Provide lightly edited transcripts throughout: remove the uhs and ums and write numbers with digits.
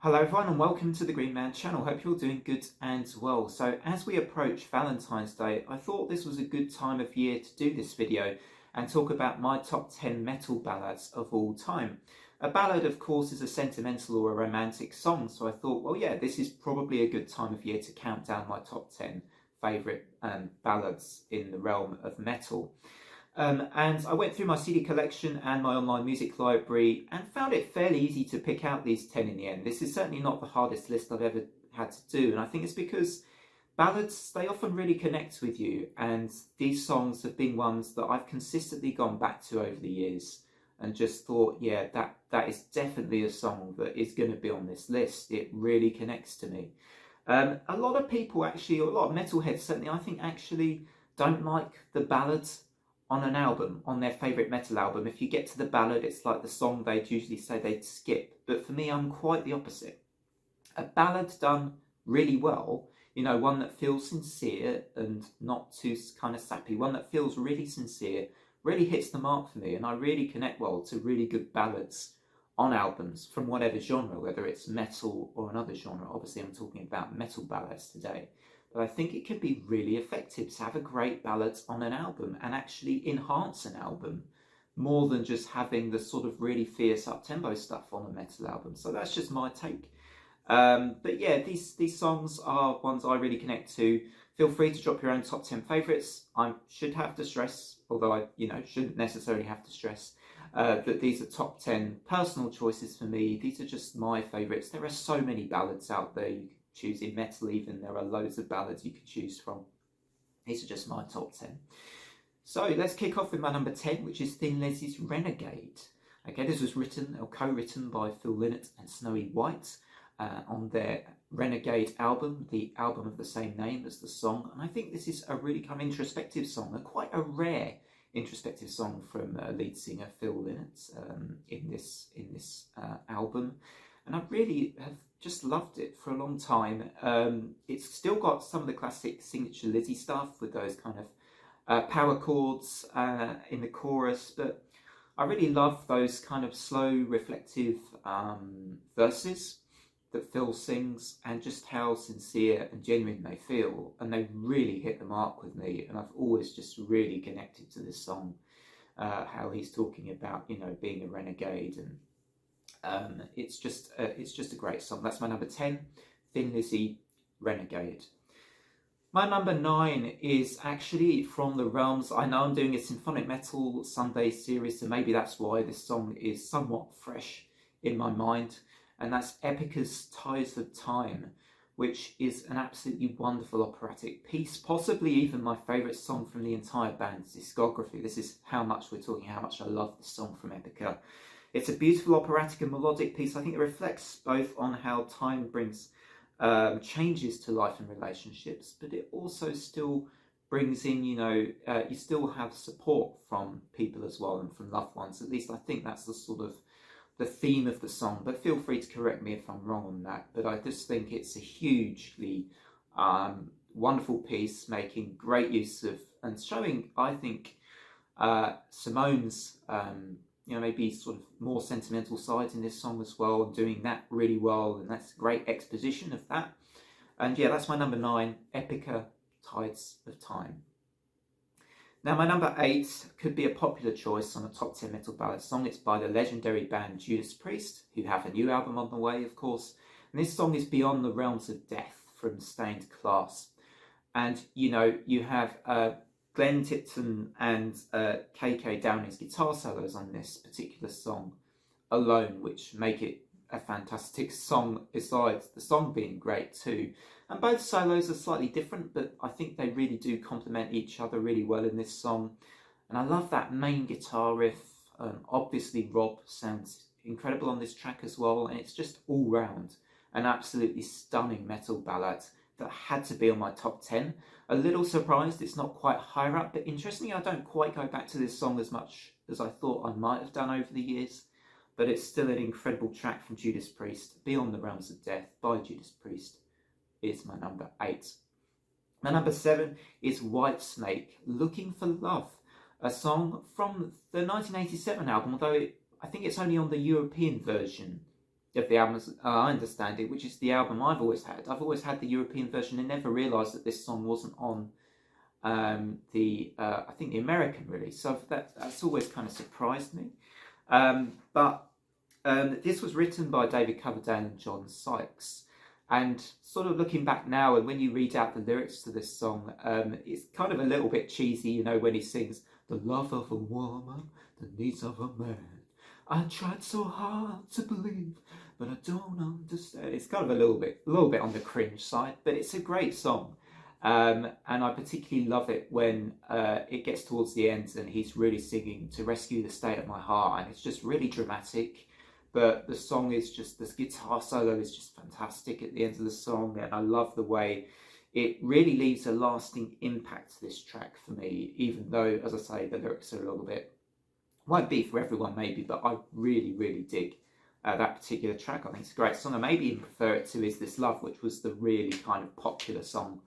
Hello everyone and welcome to the Green Man channel. Hope you're doing good and well. So as we approach Valentine's Day, I thought this was a good time of year to do this video and talk about my top 10 metal ballads of all time. A ballad, of course, is a sentimental or a romantic song, so I thought, well, yeah, this is probably a good time of year to count down my top 10 favourite ballads in the realm of metal. And I went through my CD collection and my online music library and found it fairly easy to pick out these 10 in the end. This is certainly not the hardest list I've ever had to do, and I think it's because ballads, they often really connect with you, and these songs have been ones that I've consistently gone back to over the years and just thought, yeah, that is definitely a song that is going to be on this list. It really connects to me. A lot of people actually, or a lot of metalheads certainly, I think actually don't like the ballads on an album, on their favourite metal album. If you get to the ballad, it's like the song they'd usually say they'd skip. But for me, I'm quite the opposite. A ballad done really well, you know, one that feels sincere and not too kind of sappy, one that feels really sincere, really hits the mark for me. And I really connect well to really good ballads on albums from whatever genre, whether it's metal or another genre. Obviously, I'm talking about metal ballads today. But I think it can be really effective to have a great ballad on an album and actually enhance an album more than just having the sort of really fierce up-tempo stuff on a metal album. So that's just my take. But yeah, these songs are ones I really connect to. Feel free to drop your own top 10 favourites. I should have to stress, although I shouldn't necessarily have to stress, that these are top 10 personal choices for me. These are just my favourites. There are so many ballads out there. You choose in metal even, there are loads of ballads you can choose from. These are just my top 10. So let's kick off with my number 10, which is Thin Lizzy's Renegade. Okay, this was written or co-written by Phil Lynott and Snowy White on their Renegade album, the album of the same name as the song. And I think this is a really kind of introspective song, and quite a rare introspective song from lead singer Phil Lynott in this album. And I really have just loved it for a long time. It's still got some of the classic signature Lizzy stuff with those kind of power chords in the chorus, but I really love those kind of slow, reflective verses that Phil sings, and just how sincere and genuine they feel, and they really hit the mark with me. And I've always just really connected to this song, how he's talking about being a renegade, and it's just a great song. That's my number 10, Thin Lizzy, Renegade. My number 9 is actually from the realms. I know I'm doing a symphonic metal Sunday series, so maybe that's why this song is somewhat fresh in my mind. And that's Epica's Ties of Time, which is an absolutely wonderful operatic piece, possibly even my favourite song from the entire band's discography. This is how much we're talking, how much I love this song from Epica. It's a beautiful operatic and melodic piece. I think it reflects both on how time brings changes to life and relationships, but it also still brings in, you still have support from people as well, and from loved ones. At least I think that's the sort of the theme of the song, but feel free to correct me if I'm wrong on that. But I just think it's a hugely wonderful piece, making great use of and showing, I think, Simone's maybe sort of more sentimental side in this song as well, and doing that really well, and that's great exposition of that. And yeah, that's my number 9, Epica, Tides of Time. Now my number 8 could be a popular choice on a top 10 metal ballad song. It's by the legendary band Judas Priest, who have a new album on the way, of course. And this song is Beyond the Realms of Death from Stained Class. And you have Glenn Tipton and KK Downing's guitar solos on this particular song alone, which make it a fantastic song, besides the song being great too. And both solos are slightly different, but I think they really do complement each other really well in this song. And I love that main guitar riff. Obviously Rob sounds incredible on this track as well, and it's just all round an absolutely stunning metal ballad that had to be on my top 10. A little surprised it's not quite higher up, but interestingly I don't quite go back to this song as much as I thought I might have done over the years. But it's still an incredible track from Judas Priest. Beyond the Realms of Death by Judas Priest is my number 8. My number 7 is Whitesnake, Looking for Love, a song from the 1987 album, although I think it's only on the European version of the album as I understand it, which is the album I've always had. I've always had the European version and never realised that this song wasn't on I think the American release. So that's always kind of surprised me. But this was written by David Coverdale and John Sykes. And sort of looking back now, and when you read out the lyrics to this song, it's kind of a little bit cheesy, you know, when he sings, "The love of a woman, the needs of a man. I tried so hard to believe, but I don't understand." It's kind of a little bit on the cringe side, but it's a great song. And I particularly love it when it gets towards the end and he's really singing "To Rescue the State of My Heart," and it's just really dramatic. But the song is just, this guitar solo is just fantastic at the end of the song, and I love the way it really leaves a lasting impact to this track for me, even though, as I say, the lyrics are a little bit, won't be for everyone maybe, but I really, really dig that particular track. I think it's a great song. I maybe even prefer it to "Is This Love," which was the really kind of popular song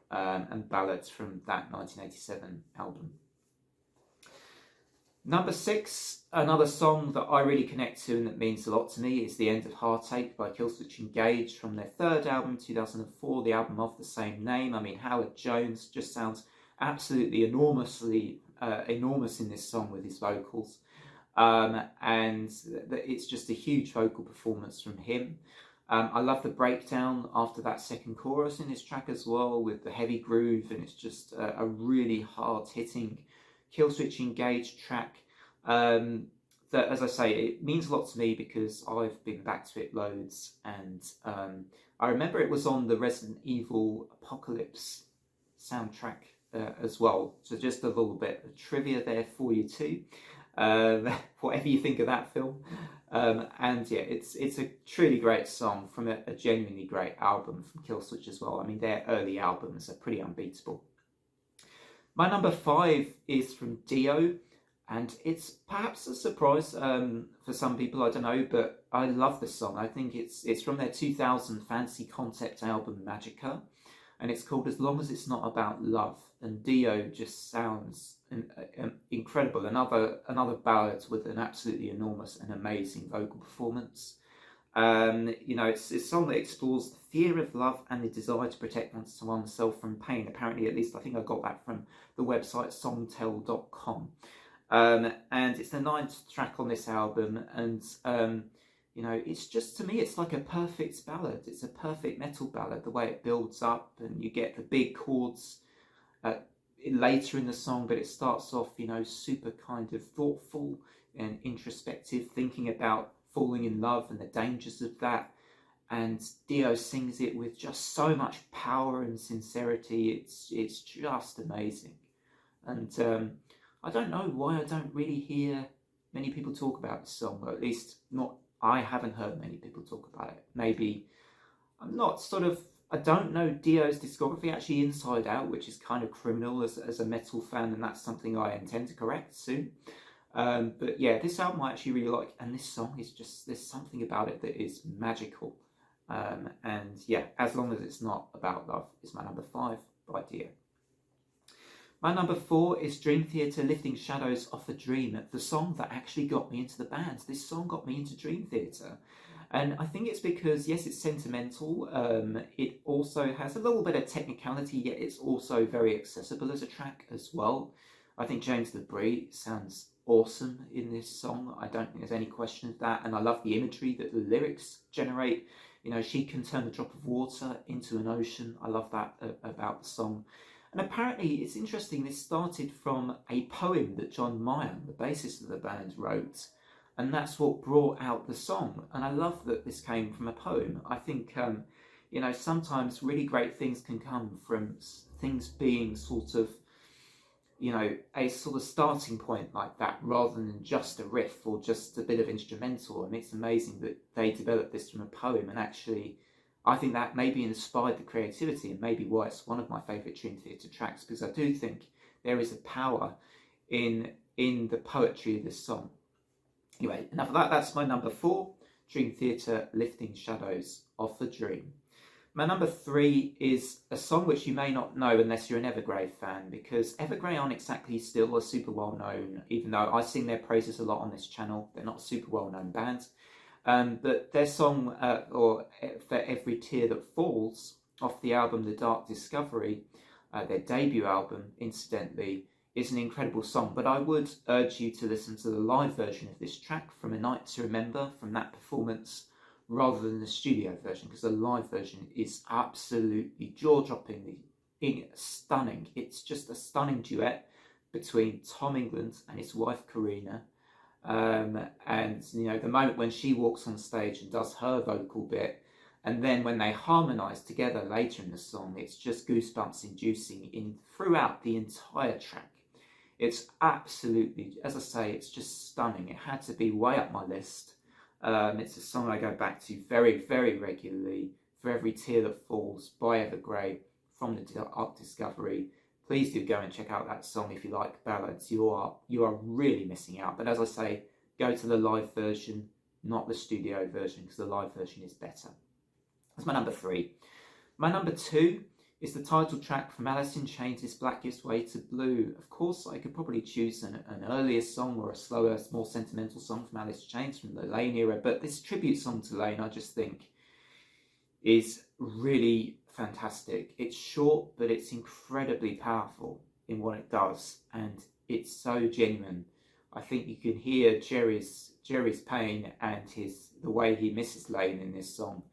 and ballads from that 1987 album. Number 6, another song that I really connect to and that means a lot to me, is "The End of Heartache" by Killswitch Engage from their third album, 2004, the album of the same name. I mean, Howard Jones just sounds absolutely enormous in this song with his vocals. And it's just a huge vocal performance from him. I love the breakdown after that second chorus in this track as well, with the heavy groove, and it's just a really hard-hitting Killswitch Engage track that, as I say, it means a lot to me because I've been back to it loads, and I remember it was on the Resident Evil Apocalypse soundtrack as well. So just a little bit of trivia there for you too, whatever you think of that film. And yeah, it's a truly great song from a genuinely great album from Killswitch as well. I mean, their early albums are pretty unbeatable. My number 5 is from Dio, and it's perhaps a surprise for some people, I don't know, but I love this song. I think it's from their 2000 fantasy concept album Magica, and it's called "As Long as It's Not About Love." And Dio just sounds incredible. Another ballad with an absolutely enormous and amazing vocal performance. You know, it's a song that explores the fear of love and the desire to protect oneself from pain. Apparently, at least I think I got that from the website songtell.com. And it's the 9th track on this album, and you know, it's just, to me, it's like a perfect ballad. It's a perfect metal ballad, the way it builds up, and you get the big chords later in the song, but it starts off, you know, super kind of thoughtful and introspective, thinking about falling in love and the dangers of that. And Dio sings it with just so much power and sincerity. It's just amazing. And I don't know why I don't really hear many people talk about this song, or at least I haven't heard many people talk about it. Maybe I don't know Dio's discography actually inside out, which is kind of criminal as a metal fan, and that's something I intend to correct soon. But yeah, this album I actually really like, and this song is just, there's something about it that is magical. And yeah, "As Long as It's Not About Love" is my number 5 by Dio. My number 4 is Dream Theater, "Lifting Shadows Off a Dream," the song that actually got me into the band. This song got me into Dream Theater. And I think it's because, yes, it's sentimental. It also has a little bit of technicality, yet it's also very accessible as a track as well. I think James LaBrie sounds awesome in this song. I don't think there's any question of that. And I love the imagery that the lyrics generate. You know, she can turn a drop of water into an ocean. I love that about the song. And apparently, it's interesting, this started from a poem that John Mayer, the bassist of the band, wrote. And that's what brought out the song. And I love that this came from a poem. I think, you know, sometimes really great things can come from things being sort of, you know, a sort of starting point like that, rather than just a riff or just a bit of instrumental. And it's amazing that they developed this from a poem. And actually, I think that maybe inspired the creativity, and maybe why it's one of my favourite Dream Theater tracks, because I do think there is a power in the poetry of this song. Anyway, enough of that. That's my number 4, Dream Theater, "Lifting Shadows Off a Dream." My number 3 is a song which you may not know unless you're an Evergrey fan, because Evergrey aren't exactly still a super well known, even though I sing their praises a lot on this channel. They're not a super well known band. But their song, or For Every Tear That Falls, off the album The Dark Discovery, their debut album, incidentally, is an incredible song. But I would urge you to listen to the live version of this track, From a Night to Remember, from that performance, rather than the studio version, because the live version is absolutely jaw-droppingly stunning. It's just a stunning duet between Tom England and his wife Karina. And the moment when she walks on stage and does her vocal bit, and then when they harmonise together later in the song, it's just goosebumps inducing throughout the entire track. It's absolutely, as I say, it's just stunning. It had to be way up my list. It's a song I go back to very, very regularly. For Every Tear That Falls by Evergrey from the Dark Discovery. Please do go and check out that song if you like ballads. You are really missing out. But as I say, go to the live version, not the studio version, because the live version is better. That's my number 3. My number 2 is the title track from Alice in Chains' Black Gives Way to Blue. Of course, I could probably choose an earlier song or a slower, more sentimental song from Alice in Chains from the Lane era, but this tribute song to Lane, I just think, is really fantastic. It's short, but it's incredibly powerful in what it does, and it's so genuine. I think you can hear Jerry's pain and the way he misses Lane in this song.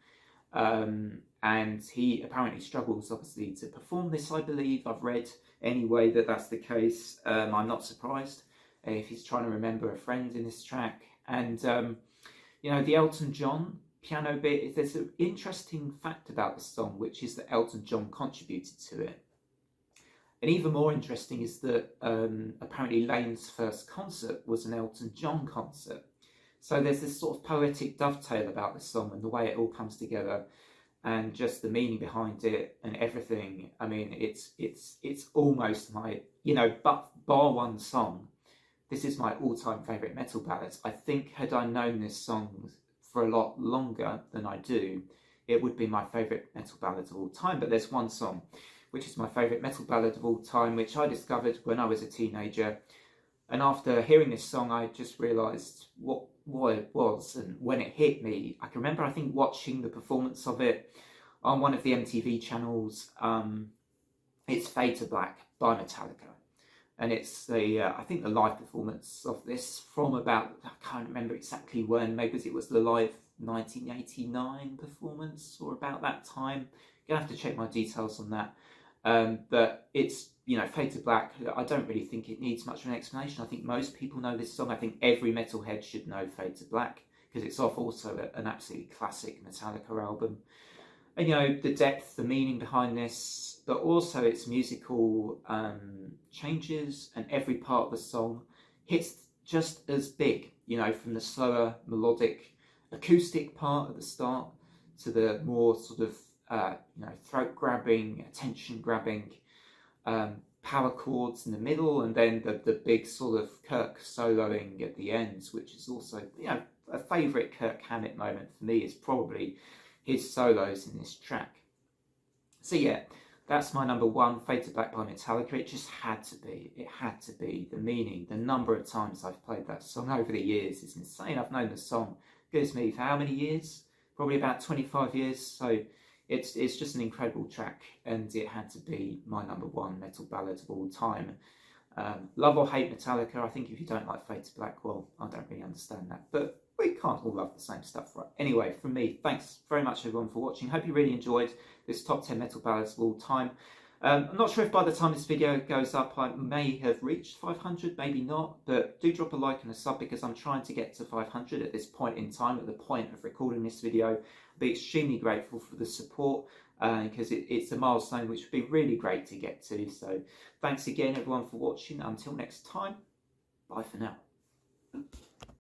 And he apparently struggles, obviously, to perform this, I believe. I've read anyway that's the case. I'm not surprised if he's trying to remember a friend in this track. And, the Elton John piano bit, there's an interesting fact about the song, which is that Elton John contributed to it. And even more interesting is that apparently Lane's first concert was an Elton John concert. So there's this sort of poetic dovetail about the song and the way it all comes together, and just the meaning behind it and everything. I mean, it's almost my, but bar one song, this is my all-time favourite metal ballads. I think had I known this song for a lot longer than I do, it would be my favourite metal ballad of all time. But there's one song which is my favourite metal ballad of all time, which I discovered when I was a teenager. And after hearing this song, I just realised what it was. And when it hit me, I can remember, I think, watching the performance of it on one of the MTV channels. It's Fade to Black by Metallica. And it's I think the live performance of this from about, I can't remember exactly when, maybe it was the live 1989 performance or about that time. Gonna have to check my details on that. But it's, Fade to Black, I don't really think it needs much of an explanation. I think most people know this song. I think every metalhead should know Fade to Black, because it's off also an absolutely classic Metallica album. And, the depth, the meaning behind this, but also its musical changes, and every part of the song hits just as big, from the slower melodic acoustic part at the start to the more sort of throat grabbing, attention grabbing power chords in the middle, and then the big sort of Kirk soloing at the ends, which is also a favourite Kirk Hammett moment for me, is probably his solos in this track. So yeah, that's my number 1, Fade to Black by Metallica. It just had to be. It had to be. The meaning, the number of times I've played that song over the years is insane. I've known the song, goodness me, for how many years? Probably about 25 years. So it's just an incredible track, and it had to be my number 1 metal ballad of all time. Love or hate Metallica, I think if you don't like Fade to Black, well, I don't really understand that. But we can't all love the same stuff, right? Anyway, from me, thanks very much everyone for watching. Hope you really enjoyed this top 10 metal ballads of all time. I'm not sure if by the time this video goes up I may have reached 500, maybe not, but do drop a like and a sub, because I'm trying to get to 500 at this point in time, at the point of recording this video. I'd be extremely grateful for the support, because it's a milestone which would be really great to get to. So thanks again everyone for watching. Until next time, bye for now.